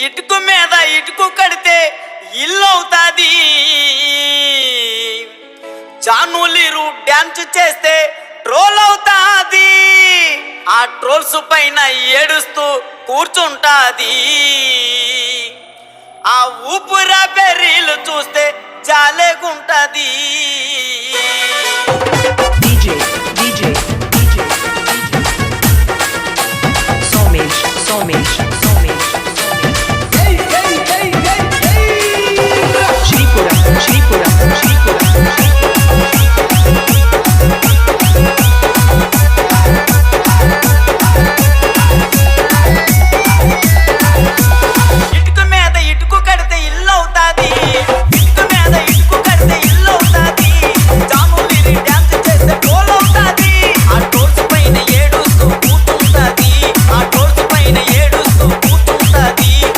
ఇటుకు మీద ఇటుకు కడితే ఇల్లు అవుతాది. చానులీరు డ్యాన్స్ చేస్తే ట్రోల్ అవుతాది. ఆ ట్రోల్స్ పైన ఏడుస్తూ కూర్చుంటాది. ఆ ఊపురా బెర్రీలు చూస్తే జాలేగుంటది.